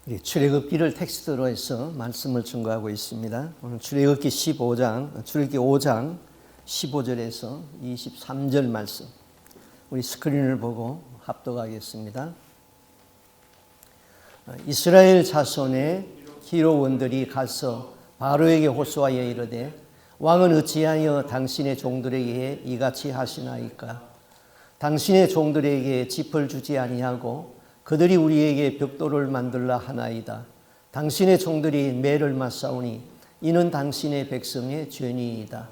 우리 출애굽기를 텍스트로 해서 말씀을 증거하고 있습니다. 오늘 출애굽기 5장 15절에서 23절 말씀, 우리 스크린을 보고 합독하겠습니다. 이스라엘 자손의 기록원들이 가서 바로에게 호소하여 이르되, 왕은 어찌하여 당신의 종들에게 이같이 하시나이까? 당신의 종들에게 짚을 주지 아니하고 그들이 우리에게 벽돌을 만들라 하나이다. 당신의 종들이 매를 맞사오니 이는 당신의 백성의 죄니이다.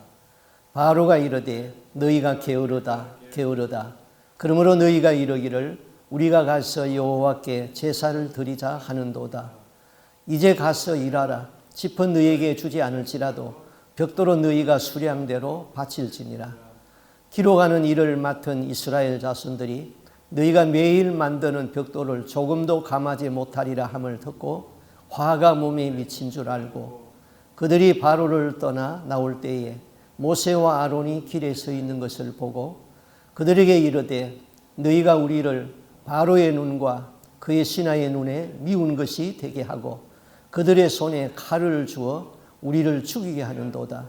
바로가 이르되, 너희가 게으르다 게으르다. 그러므로 너희가 이르기를 우리가 가서 여호와께 제사를 드리자 하는도다. 이제 가서 일하라. 짚은 너희에게 주지 않을지라도 벽돌은 너희가 수량대로 바칠지니라. 기록하는 일을 맡은 이스라엘 자손들이 너희가 매일 만드는 벽돌을 조금도 감하지 못하리라 함을 듣고 화가 몸에 미친 줄 알고, 그들이 바로를 떠나 나올 때에 모세와 아론이 길에 서 있는 것을 보고 그들에게 이르되, 너희가 우리를 바로의 눈과 그의 신하의 눈에 미운 것이 되게 하고 그들의 손에 칼을 주어 우리를 죽이게 하는도다.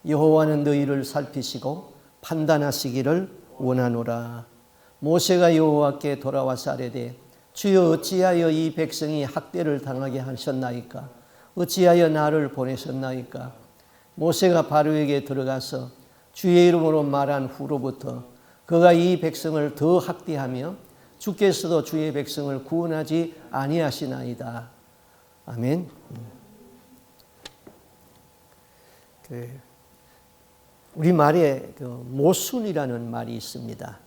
여호와는 너희를 살피시고 판단하시기를 원하노라. 모세가 여호와께 돌아와서 아뢰되, 주여 어찌하여 이 백성이 학대를 당하게 하셨나이까? 어찌하여 나를 보내셨나이까? 모세가 바로에게 들어가서 주의 이름으로 말한 후로부터 그가 이 백성을 더 학대하며 주께서도 주의 백성을 구원하지 아니하시나이다. 아멘. 우리말에 모순이라는 말이 있습니다.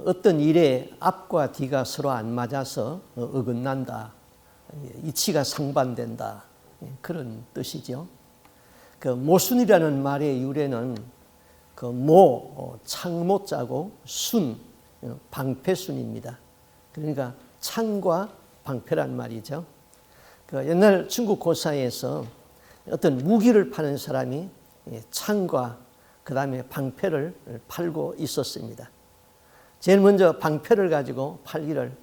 어떤 일에 앞과 뒤가 서로 안 맞아서 어긋난다, 이치가 상반된다, 그런 뜻이죠. 모순이라는 말의 유래는 창모자고 순, 방패순입니다. 그러니까 창과 방패란 말이죠. 옛날 중국 고사에서 어떤 무기를 파는 사람이 창과 그 다음에 방패를 팔고 있었습니다. 제일 먼저 방패를 가지고 팔기를,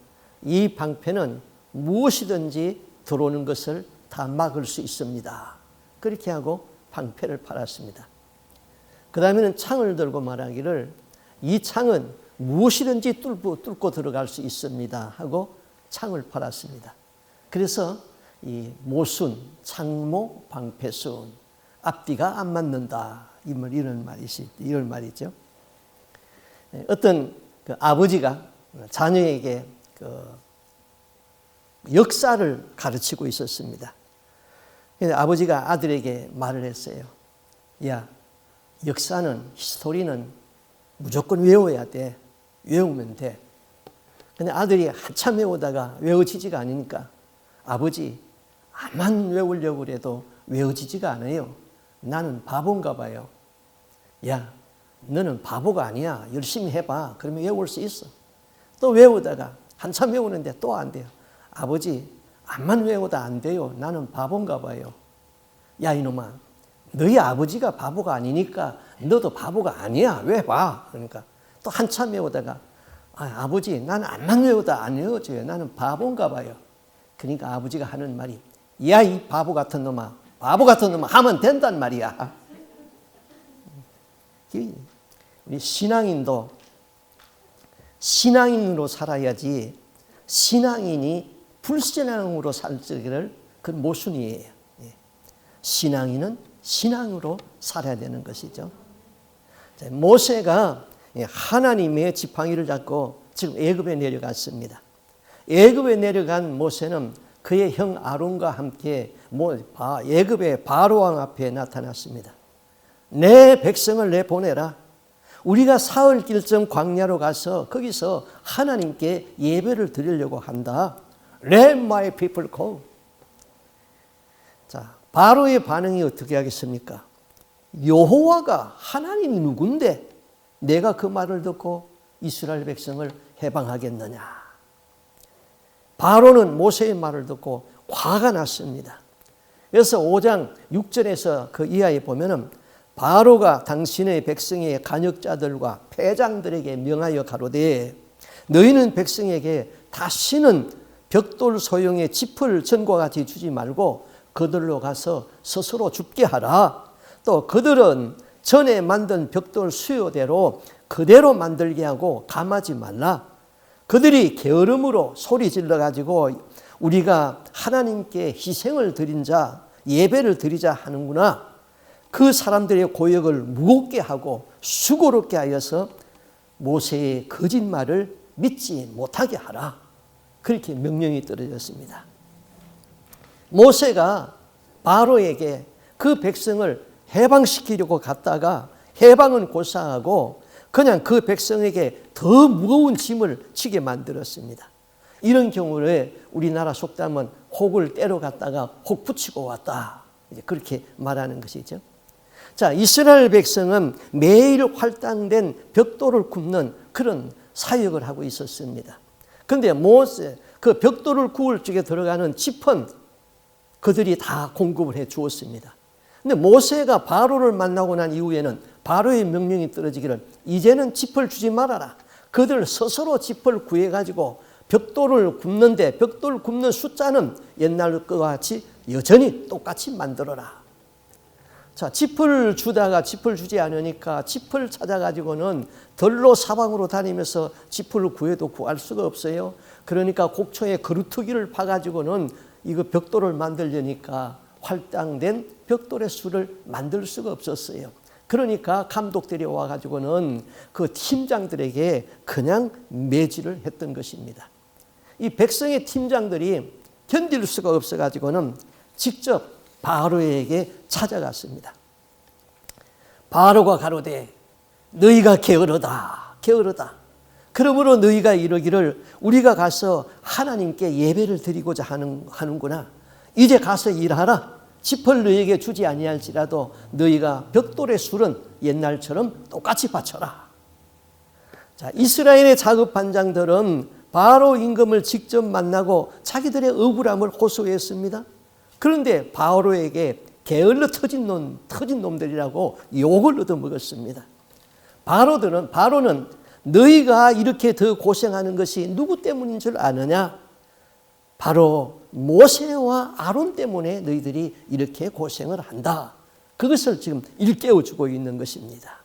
이 방패는 무엇이든지 들어오는 것을 다 막을 수 있습니다. 그렇게 하고 방패를 팔았습니다. 그 다음에는 창을 들고 말하기를, 이 창은 무엇이든지 뚫고 들어갈 수 있습니다 하고 창을 팔았습니다. 그래서 이 모순, 창모, 방패순, 앞뒤가 안 맞는다, 이런 말이죠. 어떤 아버지가 자녀에게 역사를 가르치고 있었습니다. 그래서 아버지가 아들에게 말을 했어요. 야, 역사는, 히스토리는 무조건 외워야 돼. 외우면 돼. 근데 아들이 한참 외우다가 외워지지가 않으니까, 아버지, 암만 외우려고 해도 외워지지가 않아요. 나는 바본가 봐요. 야, 너는 바보가 아니야. 열심히 해봐. 그러면 외울 수 있어. 또 외우다가 한참 외우는데 또 안 돼요. 아버지, 암만 외우다 안 돼요. 나는 바본가 봐요. 야, 이놈아, 너희 아버지가 바보가 아니니까 너도 바보가 아니야. 왜 봐? 그러니까 또 한참 외우다가, 아버지, 나는 암만 외우다 안 외워져요. 나는 바본가 봐요. 그러니까 아버지가 하는 말이, 야, 이 바보 같은 놈아, 바보 같은 놈아 하면 된단 말이야. 우리 신앙인도 신앙인으로 살아야지, 신앙인이 불신앙으로 살기를, 그건 모순이에요. 신앙인은 신앙으로 살아야 되는 것이죠. 모세가 하나님의 지팡이를 잡고 지금 애굽에 내려갔습니다. 애굽에 내려간 모세는 그의 형 아론과 함께 애굽의 바로왕 앞에 나타났습니다. 내 백성을 내보내라. 우리가 사흘 길쯤 광야로 가서 거기서 하나님께 예배를 드리려고 한다. Let my people go. 자, 바로의 반응이 어떻게 하겠습니까? 여호와가 하나님이 누군데 내가 그 말을 듣고 이스라엘 백성을 해방하겠느냐. 바로는 모세의 말을 듣고 화가 났습니다. 그래서 5장 6절에서 그 이하에 보면은, 바로가 당신의 백성의 간역자들과 패장들에게 명하여 가로되, 너희는 백성에게 다시는 벽돌 소용의 짚을 전과 같이 주지 말고 그들로 가서 스스로 줍게 하라. 또 그들은 전에 만든 벽돌 수요대로 그대로 만들게 하고 감하지 말라. 그들이 게으름으로 소리 질러가지고 우리가 하나님께 희생을 드린 자, 예배를 드리자 하는구나. 그 사람들의 고역을 무겁게 하고 수고롭게 하여서 모세의 거짓말을 믿지 못하게 하라. 그렇게 명령이 떨어졌습니다. 모세가 바로에게 그 백성을 해방시키려고 갔다가 해방은 고사하고 그냥 그 백성에게 더 무거운 짐을 지게 만들었습니다. 이런 경우에 우리나라 속담은 혹을 때려 갔다가 혹 붙이고 왔다. 이제 그렇게 말하는 것이죠. 자, 이스라엘 백성은 매일 활당된 벽돌을 굽는 그런 사역을 하고 있었습니다. 그런데 모세, 그 벽돌을 구울 쪽에 들어가는 짚은 그들이 다 공급을 해 주었습니다. 근데 모세가 바로를 만나고 난 이후에는 바로의 명령이 떨어지기를 이제는 짚을 주지 말아라. 그들 스스로 짚을 구해가지고 벽돌을 굽는데 벽돌 굽는 숫자는 옛날 것과 같이 여전히 똑같이 만들어라. 자, 짚을 주다가 짚을 주지 않으니까 짚을 찾아가지고는 덜로 사방으로 다니면서 짚을 구해도 구할 수가 없어요. 그러니까 곡초에 그루터기를 파가지고는 이거 벽돌을 만들려니까 활당된 벽돌의 수를 만들 수가 없었어요. 그러니까 감독들이 와가지고는 그 팀장들에게 그냥 매질을 했던 것입니다. 이 백성의 팀장들이 견딜 수가 없어가지고는 직접 바로에게 찾아갔습니다. 바로가 가로되 너희가 게으르다 게으르다. 그러므로 너희가 이러기를 우리가 가서 하나님께 예배를 드리고자 하는구나. 이제 가서 일하라. 짚을 너희에게 주지 아니할지라도 너희가 벽돌의 술은 옛날처럼 똑같이 바쳐라. 자, 이스라엘의 작업반장들은 바로 임금을 직접 만나고 자기들의 억울함을 호소했습니다. 그런데 바로에게 게을러 터진 놈들이라고 욕을 얻어먹었습니다. 바로는 너희가 이렇게 더 고생하는 것이 누구 때문인 줄 아느냐? 바로 모세와 아론 때문에 너희들이 이렇게 고생을 한다. 그것을 지금 일깨워주고 있는 것입니다.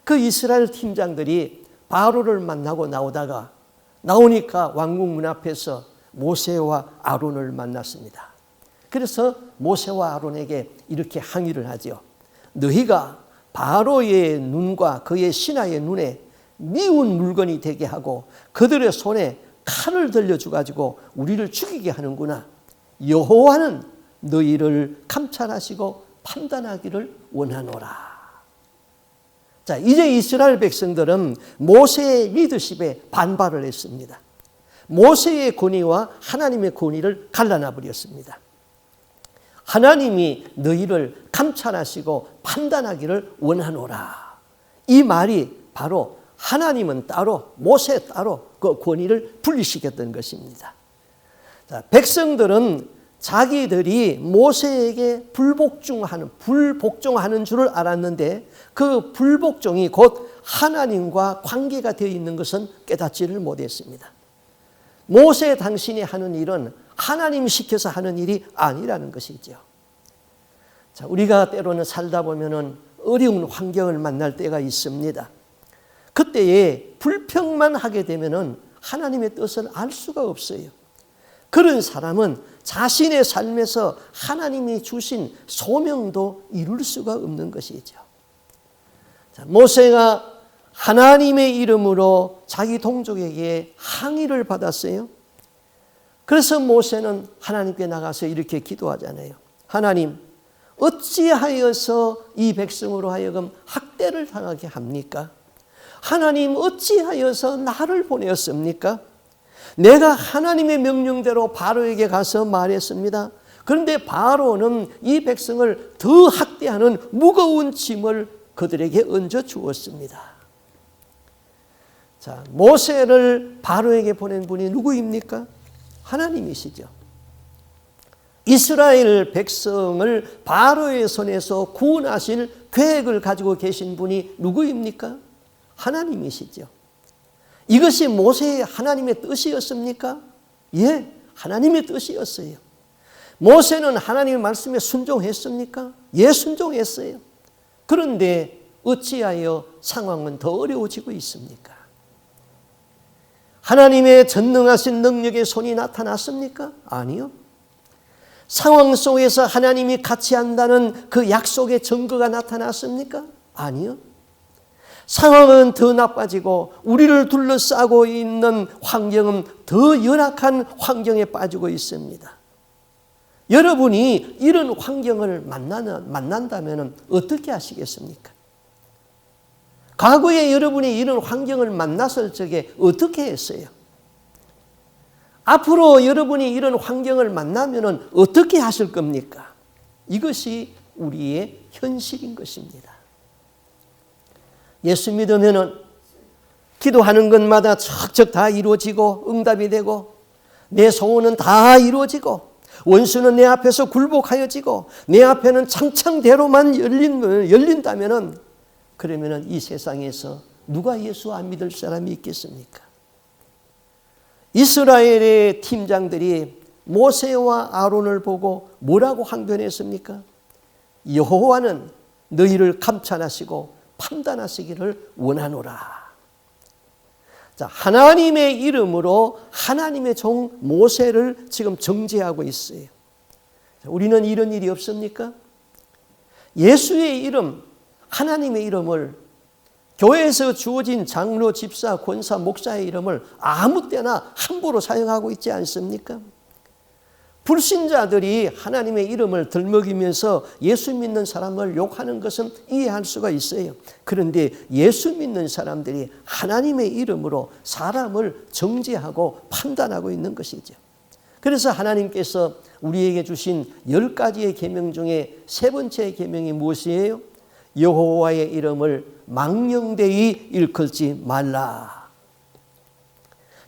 그 이스라엘 팀장들이 바로를 만나고 나오니까 왕궁 문 앞에서 모세와 아론을 만났습니다. 그래서 모세와 아론에게 이렇게 항의를 하죠. 너희가 바로의 눈과 그의 신하의 눈에 미운 물건이 되게 하고 그들의 손에 칼을 들려주가지고 우리를 죽이게 하는구나. 여호와는 너희를 감찰하시고 판단하기를 원하노라. 자, 이제 이스라엘 백성들은 모세의 리더십에 반발을 했습니다. 모세의 권위와 하나님의 권위를 갈라놔 버렸습니다. 하나님이 너희를 감찰하시고 판단하기를 원하노라. 이 말이 바로 하나님은 따로 모세 따로 그 권위를 분리시켰던 것입니다. 자, 백성들은 자기들이 모세에게 불복종하는 줄을 알았는데 그 불복종이 곧 하나님과 관계가 되어 있는 것은 깨닫지를 못했습니다. 모세 당신이 하는 일은 하나님이 시켜서 하는 일이 아니라는 것이죠. 자, 우리가 때로는 살다 보면은 어려운 환경을 만날 때가 있습니다. 그때에 불평만 하게 되면은 하나님의 뜻을 알 수가 없어요. 그런 사람은 자신의 삶에서 하나님이 주신 소명도 이룰 수가 없는 것이죠. 자, 모세가 하나님의 이름으로 자기 동족에게 항의를 받았어요. 그래서 모세는 하나님께 나가서 이렇게 기도하잖아요. 하나님, 어찌하여서 이 백성으로 하여금 학대를 당하게 합니까? 하나님, 어찌하여서 나를 보내었습니까? 내가 하나님의 명령대로 바로에게 가서 말했습니다. 그런데 바로는 이 백성을 더 학대하는 무거운 짐을 그들에게 얹어 주었습니다. 자, 모세를 바로에게 보낸 분이 누구입니까? 하나님이시죠. 이스라엘 백성을 바로의 손에서 구원하실 계획을 가지고 계신 분이 누구입니까? 하나님이시죠. 이것이 모세의 하나님의 뜻이었습니까? 예, 하나님의 뜻이었어요. 모세는 하나님의 말씀에 순종했습니까? 예, 순종했어요. 그런데 어찌하여 상황은 더 어려워지고 있습니까? 하나님의 전능하신 능력의 손이 나타났습니까? 아니요. 상황 속에서 하나님이 같이 한다는 그 약속의 증거가 나타났습니까? 아니요. 상황은 더 나빠지고 우리를 둘러싸고 있는 환경은 더 열악한 환경에 빠지고 있습니다. 여러분이 이런 환경을 만난다면 어떻게 하시겠습니까? 과거에 여러분이 이런 환경을 만났을 적에 어떻게 했어요? 앞으로 여러분이 이런 환경을 만나면 어떻게 하실 겁니까? 이것이 우리의 현실인 것입니다. 예수 믿으면 기도하는 것마다 척척 다 이루어지고 응답이 되고 내 소원은 다 이루어지고 원수는 내 앞에서 굴복하여지고 내 앞에는 창창대로만 열린다면 그러면 이 세상에서 누가 예수 안 믿을 사람이 있겠습니까? 이스라엘의 팀장들이 모세와 아론을 보고 뭐라고 항변했습니까? 여호와는 너희를 감찰하시고 판단하시기를 원하노라. 자, 하나님의 이름으로 하나님의 종 모세를 지금 정죄하고 있어요. 자, 우리는 이런 일이 없습니까? 예수의 이름, 하나님의 이름을 교회에서 주어진 장로, 집사, 권사, 목사의 이름을 아무 때나 함부로 사용하고 있지 않습니까? 불신자들이 하나님의 이름을 들먹이면서 예수 믿는 사람을 욕하는 것은 이해할 수가 있어요. 그런데 예수 믿는 사람들이 하나님의 이름으로 사람을 정죄하고 판단하고 있는 것이죠. 그래서 하나님께서 우리에게 주신 10가지의 계명 중에 세 번째 계명이 무엇이에요? 여호와의 이름을 망령되이 일컫지 말라.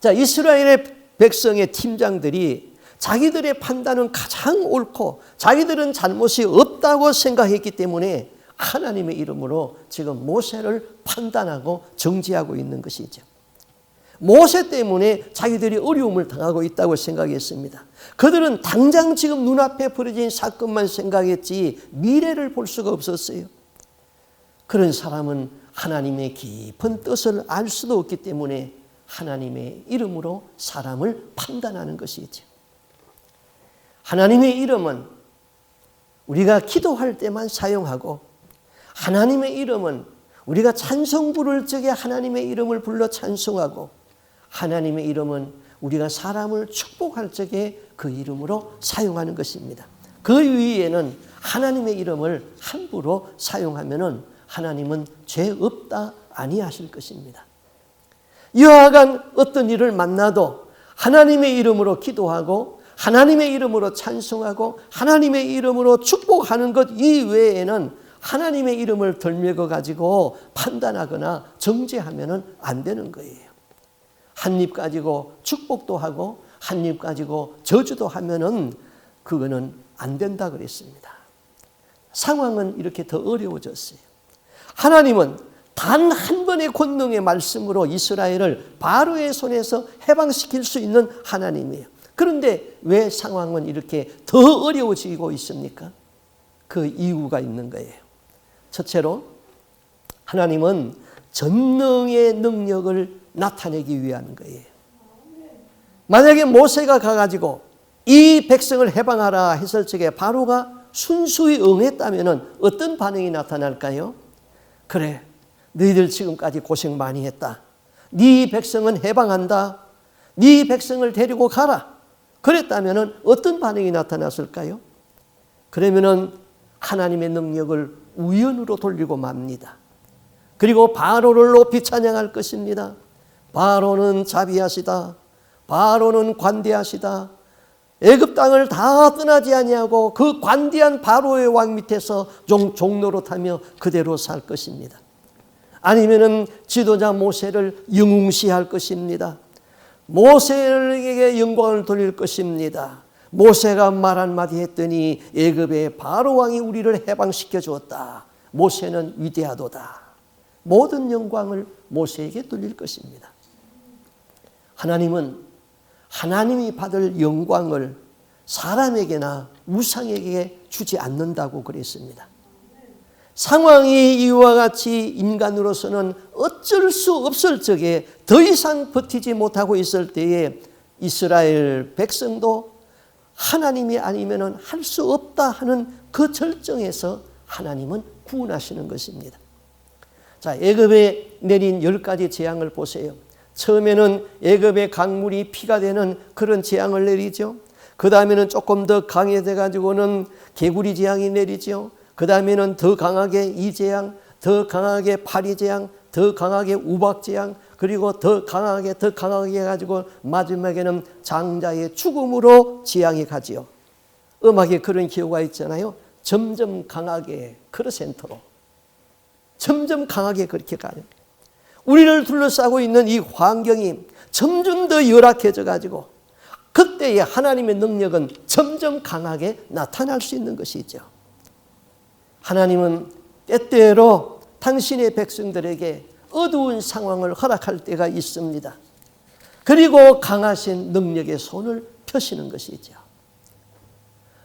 자, 이스라엘의 백성의 팀장들이 자기들의 판단은 가장 옳고 자기들은 잘못이 없다고 생각했기 때문에 하나님의 이름으로 지금 모세를 판단하고 정죄하고 있는 것이죠. 모세 때문에 자기들이 어려움을 당하고 있다고 생각했습니다. 그들은 당장 지금 눈앞에 벌어진 사건만 생각했지 미래를 볼 수가 없었어요. 그런 사람은 하나님의 깊은 뜻을 알 수도 없기 때문에 하나님의 이름으로 사람을 판단하는 것이죠. 하나님의 이름은 우리가 기도할 때만 사용하고 하나님의 이름은 우리가 찬송 부를 적에 하나님의 이름을 불러 찬송하고 하나님의 이름은 우리가 사람을 축복할 적에 그 이름으로 사용하는 것입니다. 그 위에는 하나님의 이름을 함부로 사용하면은 하나님은 죄 없다 아니하실 것입니다. 여하간 어떤 일을 만나도 하나님의 이름으로 기도하고 하나님의 이름으로 찬송하고 하나님의 이름으로 축복하는 것 이외에는 하나님의 이름을 덜먹어 가지고 판단하거나 정죄하면 안 되는 거예요. 한 입 가지고 축복도 하고 한 입 가지고 저주도 하면은 그거는 안 된다 그랬습니다. 상황은 이렇게 더 어려워졌어요. 하나님은 단 한 번의 권능의 말씀으로 이스라엘을 바로의 손에서 해방시킬 수 있는 하나님이에요. 그런데 왜 상황은 이렇게 더 어려워지고 있습니까? 그 이유가 있는 거예요. 첫째로 하나님은 전능의 능력을 나타내기 위한 거예요. 만약에 모세가 가가지고 이 백성을 해방하라 했을 적에 바로가 순수히 응했다면 어떤 반응이 나타날까요? 그래, 너희들 지금까지 고생 많이 했다. 네 백성은 해방한다. 네 백성을 데리고 가라. 그랬다면 어떤 반응이 나타났을까요? 그러면은 하나님의 능력을 우연으로 돌리고 맙니다. 그리고 바로를 높이 찬양할 것입니다. 바로는 자비하시다. 바로는 관대하시다. 애굽 땅을 다 떠나지 아니하고 그 관대한 바로의 왕 밑에서 종노릇하며 그대로 살 것입니다. 아니면은 지도자 모세를 영웅시할 것입니다. 모세에게 영광을 돌릴 것입니다. 모세가 말 한마디 했더니 애굽의 바로 왕이 우리를 해방시켜 주었다. 모세는 위대하도다. 모든 영광을 모세에게 돌릴 것입니다. 하나님은 하나님이 받을 영광을 사람에게나 우상에게 주지 않는다고 그랬습니다. 상황이 이와 같이 인간으로서는 어쩔 수 없을 적에 더 이상 버티지 못하고 있을 때에 이스라엘 백성도 하나님이 아니면 할 수 없다 하는 그 절정에서 하나님은 구원하시는 것입니다. 자, 애굽에 내린 10가지 재앙을 보세요. 처음에는 애굽의 강물이 피가 되는 그런 재앙을 내리죠. 그 다음에는 조금 더 강해져 가지고는 개구리 재앙이 내리죠. 그 다음에는 더 강하게 이 재앙, 더 강하게 파리 재앙, 더 강하게 우박 재앙, 그리고 더 강하게 해가지고 마지막에는 장자의 죽음으로 재앙이 가지요. 음악에 그런 기호가 있잖아요. 점점 강하게 크르센토로, 점점 강하게 그렇게 가요. 우리를 둘러싸고 있는 이 환경이 점점 더 열악해져 가지고 그때의 하나님의 능력은 점점 강하게 나타날 수 있는 것이죠. 하나님은 때때로 당신의 백성들에게 어두운 상황을 허락할 때가 있습니다. 그리고 강하신 능력의 손을 펴시는 것이죠.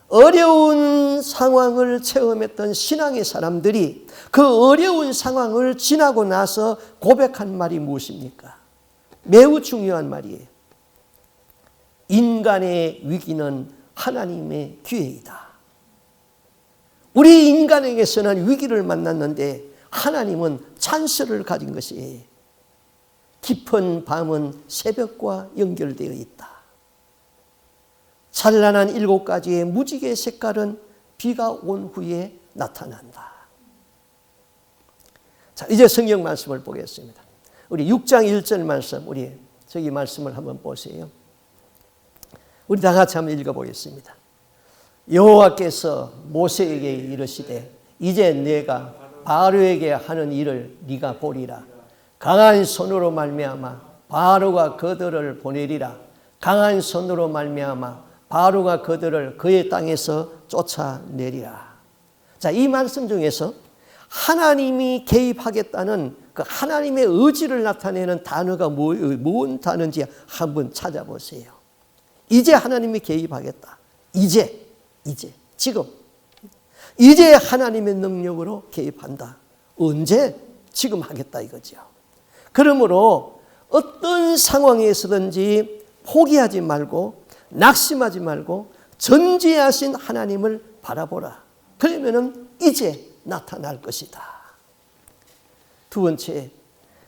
어려운 상황을 체험했던 신앙의 사람들이 그 어려운 상황을 지나고 나서 고백한 말이 무엇입니까? 매우 중요한 말이에요. 인간의 위기는 하나님의 기회이다. 우리 인간에게서는 위기를 만났는데 하나님은 찬스를 가진 것이 깊은 밤은 새벽과 연결되어 있다. 찬란한 7가지의 무지개 색깔은 비가 온 후에 나타난다. 자, 이제 성경 말씀을 보겠습니다. 우리 6장 1절 말씀, 우리 저기 말씀을 한번 보세요. 우리 다 같이 한번 읽어보겠습니다. 여호와께서 모세에게 이르시되 이제 내가 바로에게 하는 일을 네가 보리라. 강한 손으로 말미암아 바로가 그들을 보내리라. 강한 손으로 말미암아 바로가 그들을 그의 땅에서 쫓아내리라. 자, 이 말씀 중에서 하나님이 개입하겠다는 그 하나님의 의지를 나타내는 단어가 뭔 단어인지 한번 찾아보세요. 이제 하나님이 개입하겠다. 지금. 이제 하나님의 능력으로 개입한다. 언제? 지금 하겠다 이거죠. 그러므로 어떤 상황에서든지 포기하지 말고 낙심하지 말고 전지하신 하나님을 바라보라. 그러면은 이제 나타날 것이다. 두 번째,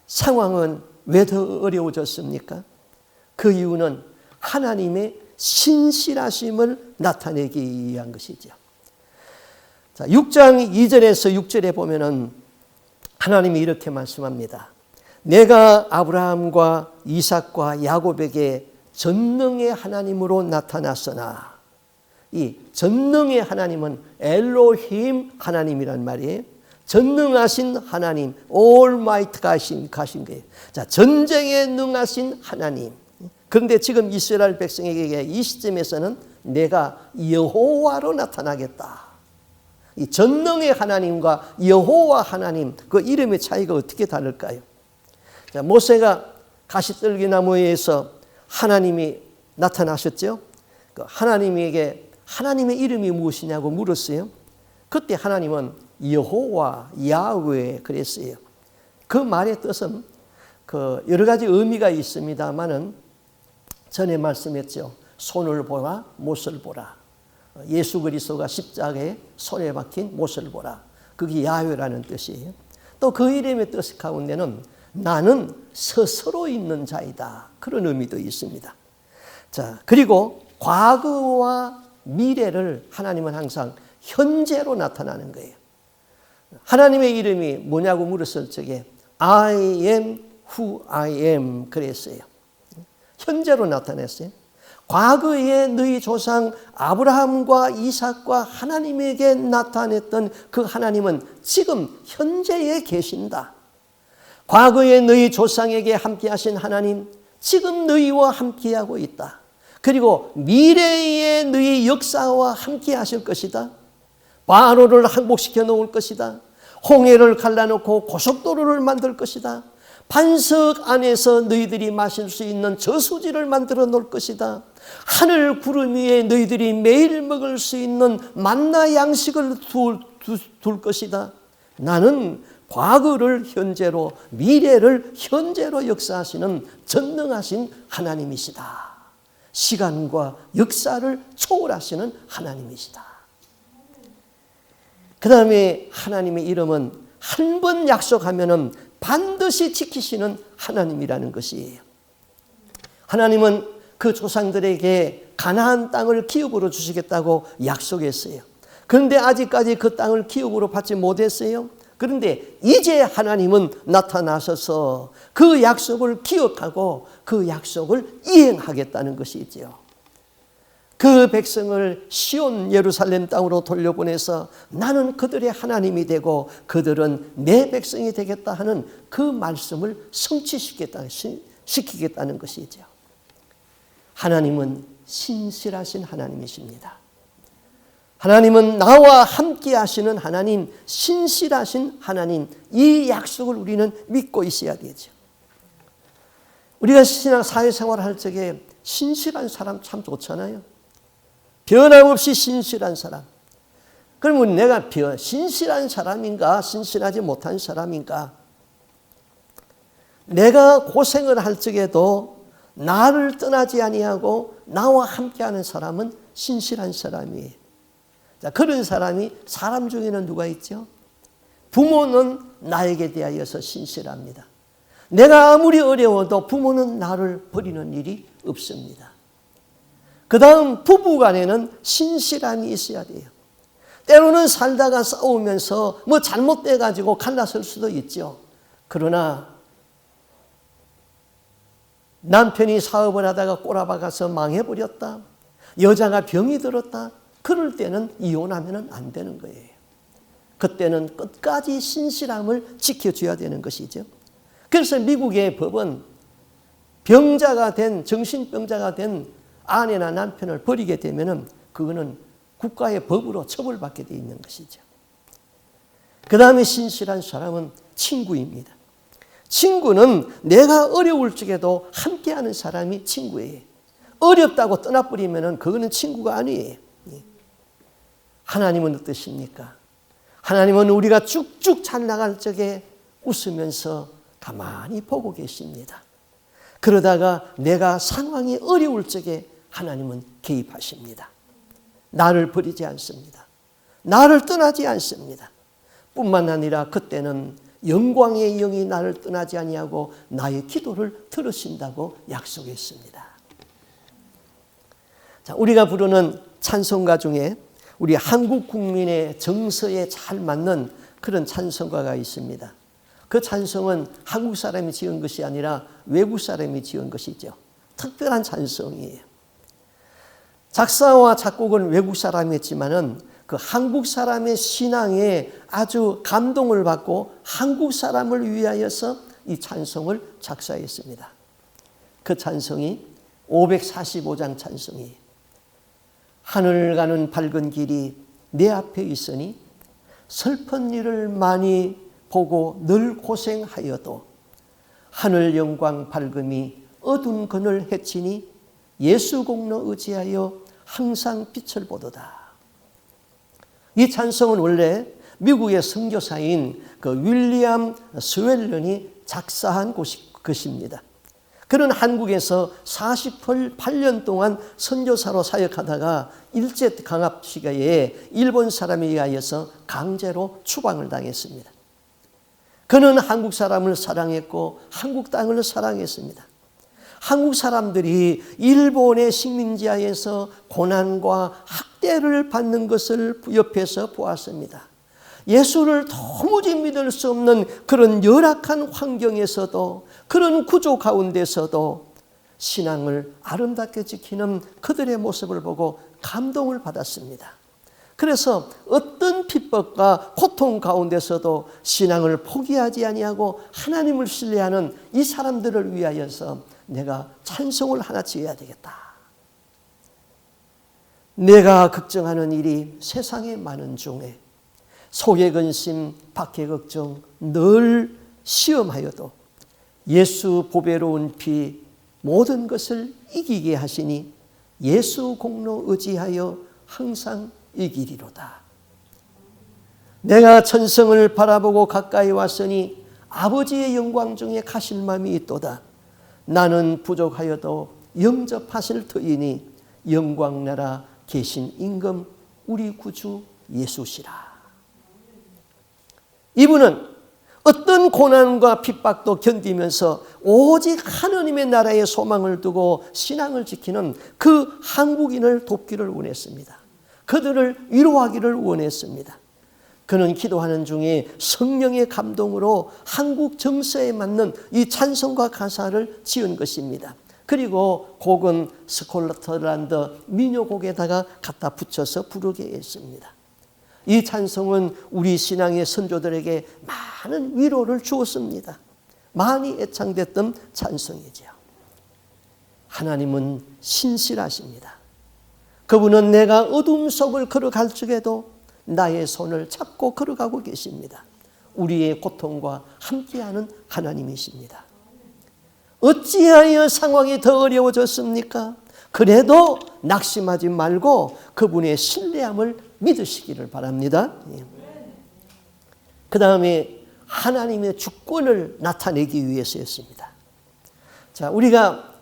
상황은 왜 더 어려워졌습니까? 그 이유는 하나님의 신실하심을 나타내기 위한 것이죠. 자, 6장 2절에서 6절에 보면은 하나님이 이렇게 말씀합니다. 내가 아브라함과 이삭과 야곱에게 전능의 하나님으로 나타났으나, 이 전능의 하나님은 엘로힘 하나님이란 말이에요. 전능하신 하나님, 올마이트가 가신 거예요. 자, 전쟁에 능하신 하나님. 그런데 지금 이스라엘 백성에게 이 시점에서는 내가 여호와로 나타나겠다. 이 전능의 하나님과 여호와 하나님, 그 이름의 차이가 어떻게 다를까요? 자, 모세가 가시떨기나무에서 하나님이 나타나셨죠. 그 하나님에게 하나님의 이름이 무엇이냐고 물었어요. 그때 하나님은 여호와, 야훼 그랬어요. 그 말의 뜻은 그 여러 가지 의미가 있습니다만은 전에 말씀했죠. 손을 보라, 못을 보라. 예수 그리스도가 십자가에 손에 박힌 못을 보라. 그게 야훼라는 뜻이에요. 또 그 이름의 뜻 가운데는 나는 스스로 있는 자이다. 그런 의미도 있습니다. 자, 그리고 과거와 미래를 하나님은 항상 현재로 나타나는 거예요. 하나님의 이름이 뭐냐고 물었을 적에 I am who I am 그랬어요. 현재로 나타냈어요. 과거에 너희 조상 아브라함과 이삭과 하나님에게 나타냈던 그 하나님은 지금 현재에 계신다. 과거에 너희 조상에게 함께하신 하나님 지금 너희와 함께하고 있다. 그리고 미래에 너희 역사와 함께하실 것이다. 바로를 항복시켜 놓을 것이다. 홍해를 갈라놓고 고속도로를 만들 것이다. 반석 안에서 너희들이 마실 수 있는 저수지를 만들어 놓을 것이다. 하늘 구름 위에 너희들이 매일 먹을 수 있는 만나 양식을 둘 것이다. 나는 과거를 현재로, 미래를 현재로 역사하시는 전능하신 하나님이시다. 시간과 역사를 초월하시는 하나님이시다. 그 다음에 하나님의 이름은 한 번 약속하면 반드시 지키시는 하나님이라는 것이에요. 하나님은 그 조상들에게 가나안 땅을 기업으로 주시겠다고 약속했어요. 그런데 아직까지 그 땅을 기업으로 받지 못했어요. 그런데 이제 하나님은 나타나셔서 그 약속을 기억하고 그 약속을 이행하겠다는 것이지요. 그 백성을 시온 예루살렘 땅으로 돌려보내서 나는 그들의 하나님이 되고 그들은 내 백성이 되겠다 하는 그 말씀을 성취시키겠다는 것이죠. 하나님은 신실하신 하나님이십니다. 하나님은 나와 함께 하시는 하나님, 신실하신 하나님, 이 약속을 우리는 믿고 있어야 되죠. 우리가 신앙 사회생활을 할 적에 신실한 사람 참 좋잖아요. 변함없이 신실한 사람. 그러면 내가 신실한 사람인가, 신실하지 못한 사람인가? 내가 고생을 할 적에도 나를 떠나지 아니하고 나와 함께하는 사람은 신실한 사람이에요. 자, 그런 사람이 사람 중에는 누가 있죠? 부모는 나에게 대하여서 신실합니다. 내가 아무리 어려워도 부모는 나를 버리는 일이 없습니다. 그 다음 부부간에는 신실함이 있어야 돼요. 때로는 살다가 싸우면서 뭐 잘못돼가지고 갈라설 수도 있죠. 그러나 남편이 사업을 하다가 꼬라박아서 망해버렸다. 여자가 병이 들었다. 그럴 때는 이혼하면 안 되는 거예요. 그때는 끝까지 신실함을 지켜줘야 되는 것이죠. 그래서 미국의 법은 정신병자가 된 아내나 남편을 버리게 되면 그거는 국가의 법으로 처벌받게 되어 있는 것이죠. 그 다음에 신실한 사람은 친구입니다. 친구는 내가 어려울 적에도 함께하는 사람이 친구예요. 어렵다고 떠나버리면 그거는 친구가 아니에요. 하나님은 어떠십니까? 하나님은 우리가 쭉쭉 잘 나갈 적에 웃으면서 가만히 보고 계십니다. 그러다가 내가 상황이 어려울 적에 하나님은 개입하십니다. 나를 버리지 않습니다. 나를 떠나지 않습니다. 뿐만 아니라 그때는 영광의 영이 나를 떠나지 아니하고 나의 기도를 들으신다고 약속했습니다. 자, 우리가 부르는 찬송가 중에 우리 한국 국민의 정서에 잘 맞는 그런 찬송가가 있습니다. 그 찬송은 한국 사람이 지은 것이 아니라 외국 사람이 지은 것이죠. 특별한 찬송이에요. 작사와 작곡은 외국 사람이 했지만은 그 한국 사람의 신앙에 아주 감동을 받고 한국 사람을 위하여서 이 찬송을 작사했습니다. 그 찬송이 545장 찬송이에요. 하늘 가는 밝은 길이 내 앞에 있으니 슬픈 일을 많이 보고 늘 고생하여도 하늘 영광 밝음이 어두운 그늘 해치니 예수 공로 의지하여 항상 빛을 보도다. 이 찬송은 원래 미국의 선교사인 그 윌리엄 스웰런이 작사한 것입니다. 그는 한국에서 48년 동안 선교사로 사역하다가 일제강압 시기에 일본 사람에 의하여서 강제로 추방을 당했습니다. 그는 한국 사람을 사랑했고 한국 땅을 사랑했습니다. 한국 사람들이 일본의 식민지하에서 고난과 학대를 받는 것을 옆에서 보았습니다. 예수를 도무지 믿을 수 없는 그런 열악한 환경에서도 그런 구조 가운데서도 신앙을 아름답게 지키는 그들의 모습을 보고 감동을 받았습니다. 그래서 어떤 핍박과 고통 가운데서도 신앙을 포기하지 아니하고 하나님을 신뢰하는 이 사람들을 위하여서 내가 찬송을 하나 지어야 되겠다. 내가 걱정하는 일이 세상에 많은 중에 속의 근심, 밖의 걱정 늘 시험하여도 예수 보배로운 피 모든 것을 이기게 하시니 예수 공로 의지하여 항상 이기리로다. 내가 천성을 바라보고 가까이 왔으니 아버지의 영광 중에 가실맘이 있도다. 나는 부족하여도 영접하실 터이니 영광 나라 계신 임금 우리 구주 예수시라. 이분은 어떤 고난과 핍박도 견디면서 오직 하느님의 나라에 소망을 두고 신앙을 지키는 그 한국인을 돕기를 원했습니다. 그들을 위로하기를 원했습니다. 그는 기도하는 중에 성령의 감동으로 한국 정서에 맞는 이 찬송가 가사를 지은 것입니다. 그리고 곡은 스콜틀랜드 민요곡에다가 갖다 붙여서 부르게 했습니다. 이 찬송은 우리 신앙의 선조들에게 많은 위로를 주었습니다. 많이 애창됐던 찬송이죠. 하나님은 신실하십니다. 그분은 내가 어둠 속을 걸어갈 적에도 나의 손을 잡고 걸어가고 계십니다. 우리의 고통과 함께하는 하나님이십니다. 어찌하여 상황이 더 어려워졌습니까? 그래도 낙심하지 말고 그분의 신뢰함을 믿으시기를 바랍니다. 그 다음에 하나님의 주권을 나타내기 위해서였습니다. 자, 우리가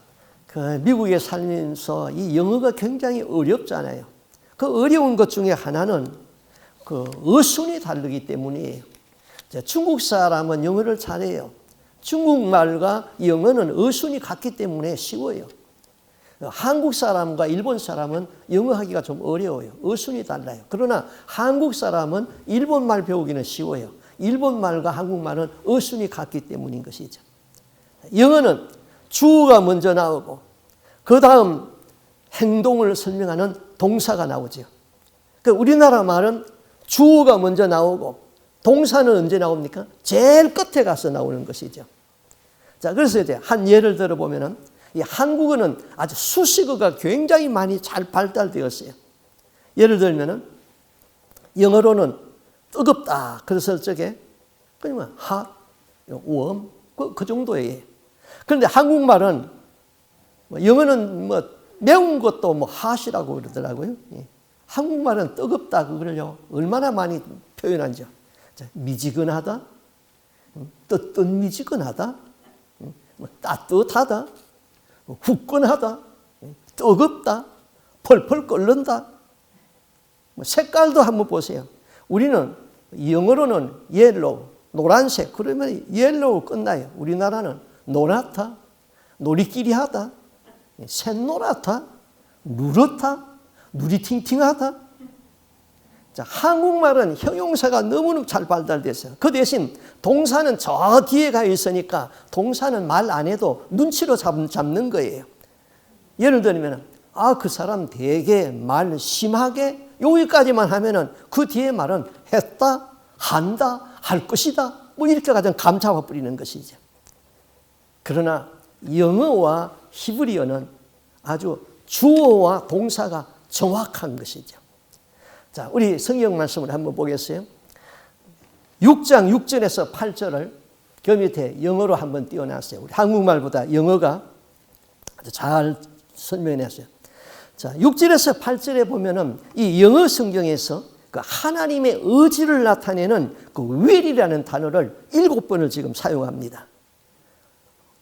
미국에 살면서 이 영어가 굉장히 어렵잖아요. 그 어려운 것 중에 하나는 그 어순이 다르기 때문이에요. 중국 사람은 영어를 잘해요. 중국말과 영어는 어순이 같기 때문에 쉬워요. 한국 사람과 일본 사람은 영어하기가 좀 어려워요. 어순이 달라요. 그러나 한국 사람은 일본말 배우기는 쉬워요. 일본말과 한국말은 어순이 같기 때문인 것이죠. 영어는 주어가 먼저 나오고 그 다음 행동을 설명하는 동사가 나오죠. 우리나라 말은 주어가 먼저 나오고 동사는 언제 나옵니까? 제일 끝에 가서 나오는 것이죠. 자, 그래서 이제 한 예를 들어보면은 이 한국어는 아주 수식어가 굉장히 많이 잘 발달되었어요. 예를 들면은 영어로는 뜨겁다 그랬을 적에 그냥 hot, warm 그 정도예요. 그런데 한국말은 영어는 매운 것도 hot이라고 그러더라고요. 한국말은 뜨겁다 그걸요 얼마나 많이 표현하죠. 미지근하다, 뜨뜻미지근하다, 따뜻하다, 후끈하다, 뜨겁다, 펄펄 끓는다. 색깔도 한번 보세요. 우리는 영어로는 옐로우, 노란색 그러면 옐로우 끝나요. 우리나라는 노랗다, 놀이끼리하다, 샛노랗다, 누렇다, 누리 팅팅하다. 자, 한국말은 형용사가 너무너무 잘 발달됐어요. 그 대신 동사는 저 뒤에 가 있으니까 동사는 말 안 해도 눈치로 잡는 거예요. 예를 들면 그 사람 되게 말 심하게 여기까지만 하면은 그 뒤에 말은 했다, 한다, 할 것이다 이렇게 가장 감 잡아버리는 것이죠. 그러나 영어와 히브리어는 아주 주어와 동사가 정확한 것이죠. 자, 우리 성경 말씀을 한번 보겠어요. 6장 6절에서 8절을 그 밑에 영어로 한번 띄워놨어요. 우리 한국말보다 영어가 아주 잘 설명했어요. 자, 6절에서 8절에 보면은 이 영어 성경에서 그 하나님의 의지를 나타내는 그 will이라는 단어를 7번을 지금 사용합니다.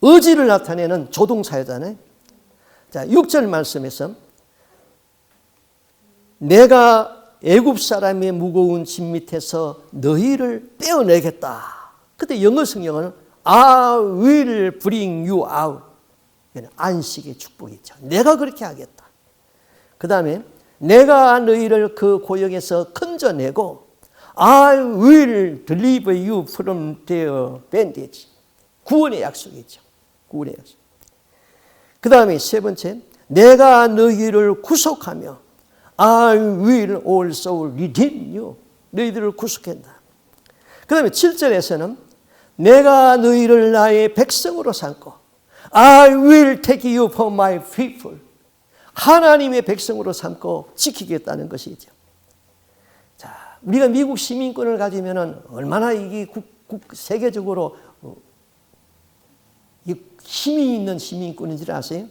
의지를 나타내는 조동사잖아요. 자, 6절 말씀에서 내가 애굽 사람의 무거운 짐 밑에서 너희를 떼어내겠다. 그때 영어 성경은 I will bring you out. 안식의 축복이죠. 내가 그렇게 하겠다. 그 다음에 내가 너희를 그 고역에서 건져내고 I will deliver you from their bondage. 구원의 약속이죠. 구원의 약속. 그 다음에 세 번째, 내가 너희를 구속하며 I will also redeem you. 너희들을 구속한다. 그 다음에 7절에서는 내가 너희를 나의 백성으로 삼고 I will take you for my people. 하나님의 백성으로 삼고 지키겠다는 것이죠. 자, 우리가 미국 시민권을 가지면 얼마나 이게 세계적으로 힘이 있는 시민권인 줄 아세요?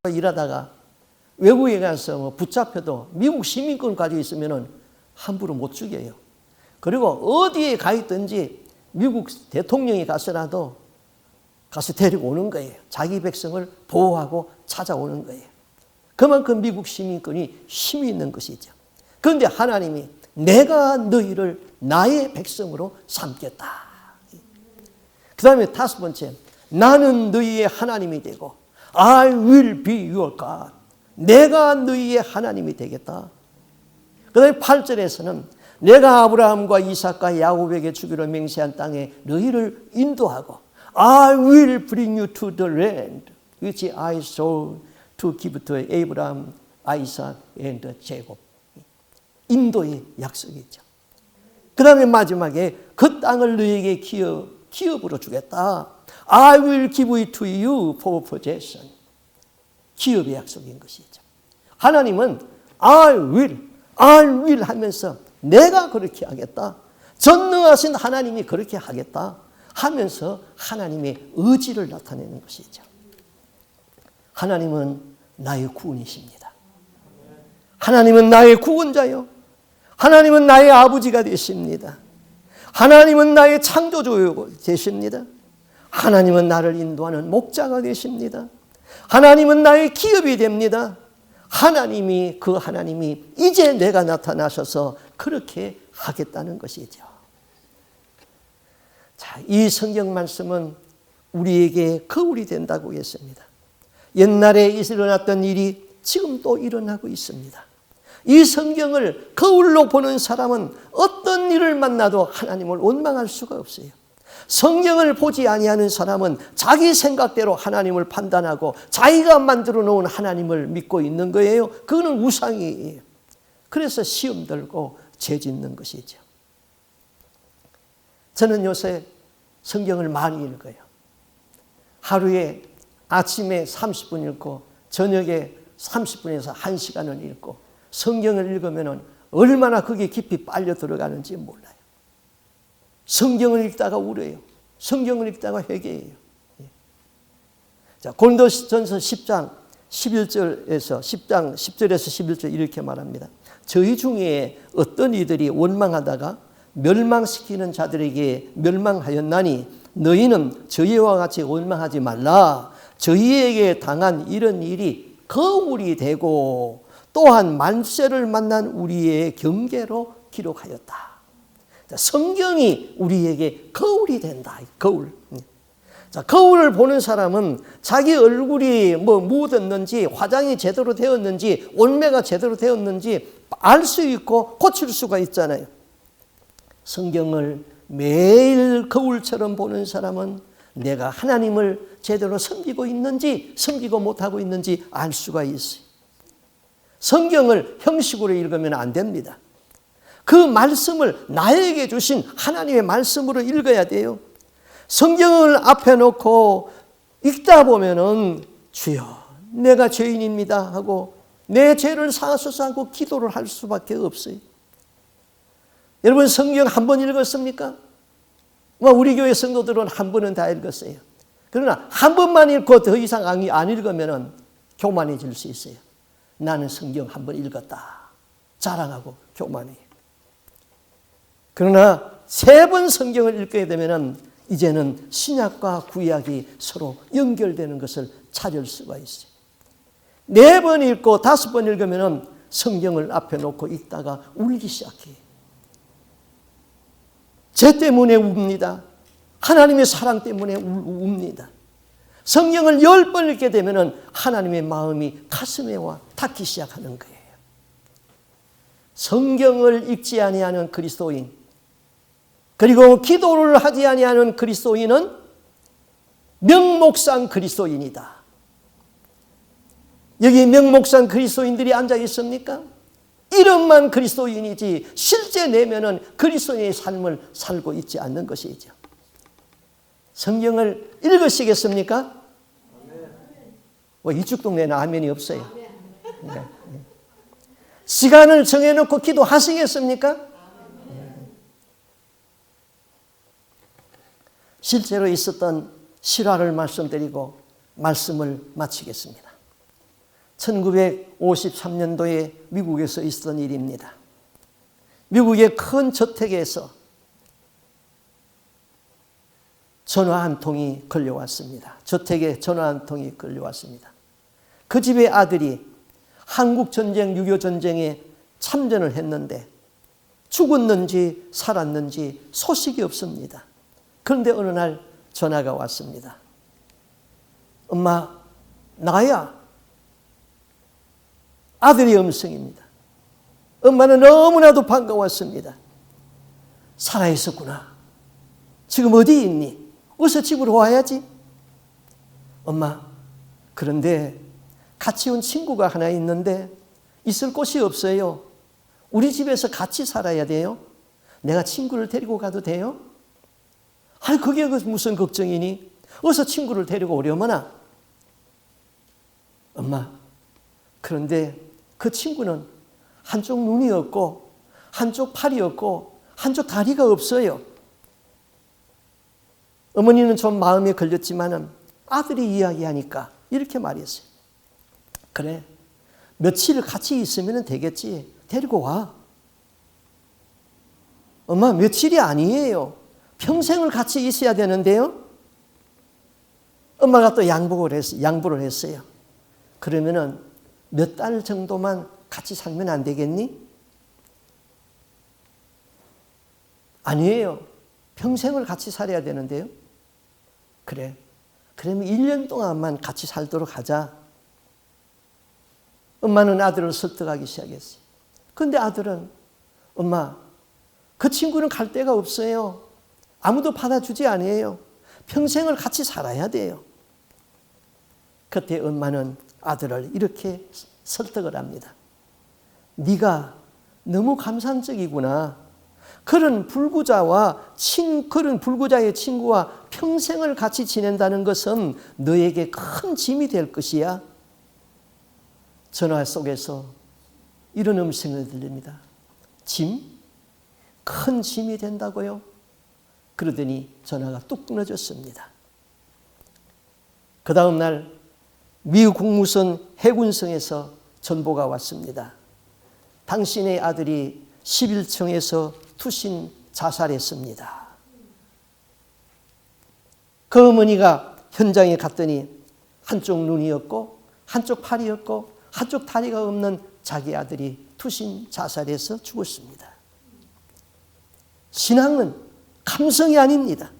일하다가 외국에 가서 뭐 붙잡혀도 미국 시민권 가지고 있으면 함부로 못 죽여요. 그리고 어디에 가 있든지 미국 대통령이 가서라도 가서 데리고 오는 거예요. 자기 백성을 보호하고 찾아오는 거예요. 그만큼 미국 시민권이 힘이 있는 것이죠. 그런데 하나님이 내가 너희를 나의 백성으로 삼겠다. 그 다음에 다섯 번째, 나는 너희의 하나님이 되고 I will be your God. 내가 너희의 하나님이 되겠다. 그 다음에 8절에서는 내가 아브라함과 이삭과 야곱에게 주기로 맹세한 땅에 너희를 인도하고 I will bring you to the land which I swore to give to Abraham, Isaac and Jacob. 인도의 약속이죠. 그 다음에 마지막에 그 땅을 너희에게 기업으로 주겠다. I will give it to you for possession. 기업의 약속인 것이죠. 하나님은 I will 하면서 내가 그렇게 하겠다. 전능하신 하나님이 그렇게 하겠다 하면서 하나님의 의지를 나타내는 것이죠. 하나님은 나의 구원이십니다. 하나님은 나의 구원자요. 하나님은 나의 아버지가 되십니다. 하나님은 나의 창조주요 되십니다. 하나님은 나를 인도하는 목자가 되십니다. 하나님은 나의 기업이 됩니다. 하나님이 이제 내가 나타나셔서 그렇게 하겠다는 것이죠. 자, 이 성경 말씀은 우리에게 거울이 된다고 했습니다. 옛날에 일어났던 일이 지금 또 일어나고 있습니다. 이 성경을 거울로 보는 사람은 어떤 일을 만나도 하나님을 원망할 수가 없어요. 성경을 보지 아니하는 사람은 자기 생각대로 하나님을 판단하고 자기가 만들어 놓은 하나님을 믿고 있는 거예요. 그거는 우상이에요. 그래서 시험 들고 죄 짓는 것이죠. 저는 요새 성경을 많이 읽어요. 하루에 아침에 30분 읽고 저녁에 30분에서 1시간을 읽고 성경을 읽으면 얼마나 그게 깊이 빨려 들어가는지 몰라요. 성경을 읽다가 울어요. 성경을 읽다가 회개해요. 자, 고린도전서 10장 11절에서 11절 이렇게 말합니다. 저희 중에 어떤 이들이 원망하다가 멸망시키는 자들에게 멸망하였나니 너희는 저희와 같이 원망하지 말라. 저희에게 당한 이런 일이 거울이 되고 또한 만세를 만난 우리의 경계로 기록하였다. 성경이 우리에게 거울이 된다. 거울. 자, 거울을 보는 사람은 자기 얼굴이 묻었는지 화장이 제대로 되었는지 온매가 제대로 되었는지 알 수 있고 고칠 수가 있잖아요. 성경을 매일 거울처럼 보는 사람은 내가 하나님을 제대로 섬기고 있는지 섬기고 못하고 있는지 알 수가 있어요. 성경을 형식으로 읽으면 안 됩니다. 그 말씀을 나에게 주신 하나님의 말씀으로 읽어야 돼요. 성경을 앞에 놓고 읽다 보면은 주여 내가 죄인입니다 하고 내 죄를 사하소서 하고 기도를 할 수밖에 없어요. 여러분 성경 한 번 읽었습니까? 우리 교회 성도들은 한 번은 다 읽었어요. 그러나 한 번만 읽고 더 이상 안 읽으면 교만해질 수 있어요. 나는 성경 한 번 읽었다 자랑하고 교만해요. 그러나 3번 성경을 읽게 되면 이제는 신약과 구약이 서로 연결되는 것을 찾을 수가 있어요. 4번 읽고 5번 읽으면 성경을 앞에 놓고 읽다가 울기 시작해요. 죄 때문에 웁니다. 하나님의 사랑 때문에 웁니다. 성경을 10번 읽게 되면 하나님의 마음이 가슴에 와 닿기 시작하는 거예요. 성경을 읽지 아니하는 그리스도인 그리고 기도를 하지 아니하는 그리스도인은 명목상 그리스도인이다. 여기 명목상 그리스도인들이 앉아 있습니까? 이름만 그리스도인이지 실제 내면은 그리스도인의 삶을 살고 있지 않는 것이죠. 성경을 읽으시겠습니까? 이쪽 동네는 아멘이 없어요. 네. 시간을 정해놓고 기도하시겠습니까? 실제로 있었던 실화를 말씀드리고 말씀을 마치겠습니다. 1953년도에 미국에서 있었던 일입니다. 미국의 큰 저택에서 전화 한 통이 걸려왔습니다. 저택에 전화 한 통이 걸려왔습니다. 그 집의 아들이 한국전쟁, 6.25전쟁에 참전을 했는데 죽었는지 살았는지 소식이 없습니다. 그런데 어느 날 전화가 왔습니다. 엄마, 나야. 아들의 음성입니다. 엄마는 너무나도 반가웠습니다. 살아있었구나. 지금 어디 있니? 어서 집으로 와야지. 엄마, 그런데 같이 온 친구가 하나 있는데 있을 곳이 없어요. 우리 집에서 같이 살아야 돼요. 내가 친구를 데리고 가도 돼요? 아니, 그게 무슨 걱정이니? 어서 친구를 데리고 오려마나. 엄마, 그런데 그 친구는 한쪽 눈이 없고 한쪽 팔이 없고 한쪽 다리가 없어요. 어머니는 좀 마음에 걸렸지만 아들이 이야기하니까 이렇게 말했어요. 그래, 며칠 같이 있으면 되겠지. 데리고 와. 엄마, 며칠이 아니에요. 평생을 같이 있어야 되는데요. 엄마가 또 양보를 했어요. 그러면은 몇 달 정도만 같이 살면 안 되겠니? 아니에요. 평생을 같이 살아야 되는데요. 그래. 그러면 1년 동안만 같이 살도록 하자. 엄마는 아들을 설득하기 시작했어요. 그런데 아들은 엄마, 그 친구는 갈 데가 없어요. 아무도 받아주지 않아요. 평생을 같이 살아야 돼요. 그때 엄마는 아들을 이렇게 설득을 합니다. 네가 너무 감상적이구나. 그런 불구자의 친구와 평생을 같이 지낸다는 것은 너에게 큰 짐이 될 것이야. 전화 속에서 이런 음성이 들립니다. 짐? 큰 짐이 된다고요? 그러더니 전화가 뚝 끊어졌습니다. 그 다음 날 미국 국무선 해군성에서 전보가 왔습니다. 당신의 아들이 11층에서 투신 자살했습니다. 그 어머니가 현장에 갔더니 한쪽 눈이었고 한쪽 팔이었고 한쪽 다리가 없는 자기 아들이 투신 자살해서 죽었습니다. 신앙은 감성이 아닙니다.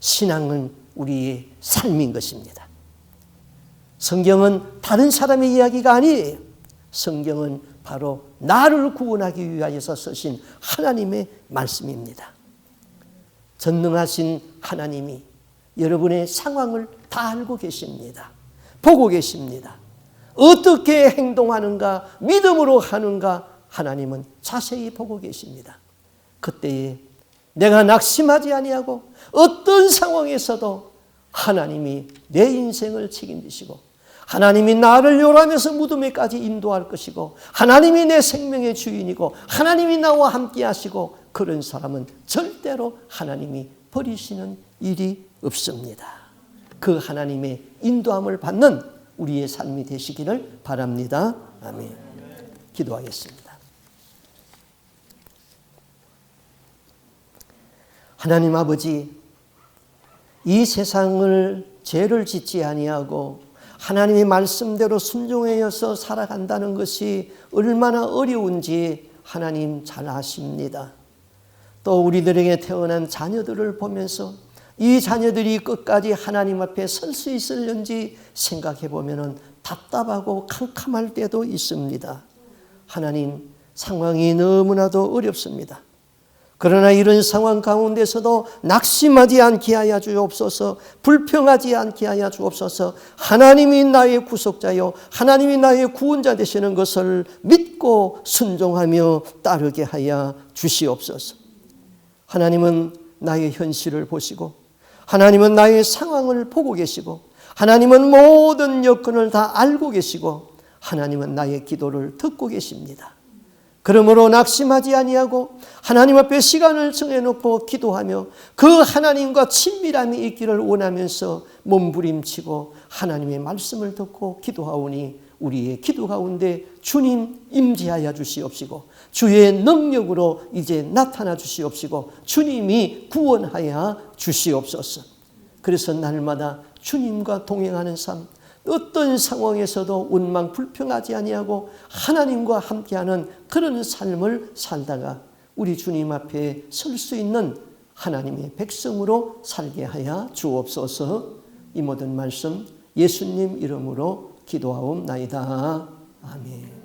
신앙은 우리의 삶인 것입니다. 성경은 다른 사람의 이야기가 아니에요. 성경은 바로 나를 구원하기 위하여서 쓰신 하나님의 말씀입니다. 전능하신 하나님이 여러분의 상황을 다 알고 계십니다. 보고 계십니다. 어떻게 행동하는가, 믿음으로 하는가 하나님은 자세히 보고 계십니다. 그때에 내가 낙심하지 아니하고 어떤 상황에서도 하나님이 내 인생을 책임지시고 하나님이 나를 요람에서 무덤에까지 인도할 것이고 하나님이 내 생명의 주인이고 하나님이 나와 함께 하시고 그런 사람은 절대로 하나님이 버리시는 일이 없습니다. 그 하나님의 인도함을 받는 우리의 삶이 되시기를 바랍니다. 아멘. 기도하겠습니다. 하나님 아버지, 이 세상을 죄를 짓지 아니하고 하나님의 말씀대로 순종하여서 살아간다는 것이 얼마나 어려운지 하나님 잘 아십니다. 또 우리들에게 태어난 자녀들을 보면서 이 자녀들이 끝까지 하나님 앞에 설 수 있을는지 생각해 보면 답답하고 캄캄할 때도 있습니다. 하나님, 상황이 너무나도 어렵습니다. 그러나 이런 상황 가운데서도 낙심하지 않게 하여 주옵소서, 불평하지 않게 하여 주옵소서. 하나님이 나의 구속자요 하나님이 나의 구원자 되시는 것을 믿고 순종하며 따르게 하여 주시옵소서. 하나님은 나의 현실을 보시고 하나님은 나의 상황을 보고 계시고 하나님은 모든 여건을 다 알고 계시고 하나님은 나의 기도를 듣고 계십니다. 그러므로 낙심하지 아니하고 하나님 앞에 시간을 정해놓고 기도하며 그 하나님과 친밀함이 있기를 원하면서 몸부림치고 하나님의 말씀을 듣고 기도하오니 우리의 기도 가운데 주님 임재하여 주시옵시고 주의 능력으로 이제 나타나 주시옵시고 주님이 구원하여 주시옵소서. 그래서 날마다 주님과 동행하는 삶, 어떤 상황에서도 원망 불평하지 아니하고 하나님과 함께하는 그런 삶을 살다가 우리 주님 앞에 설 수 있는 하나님의 백성으로 살게 하여 주옵소서. 이 모든 말씀 예수님 이름으로 기도하옵나이다. 아멘.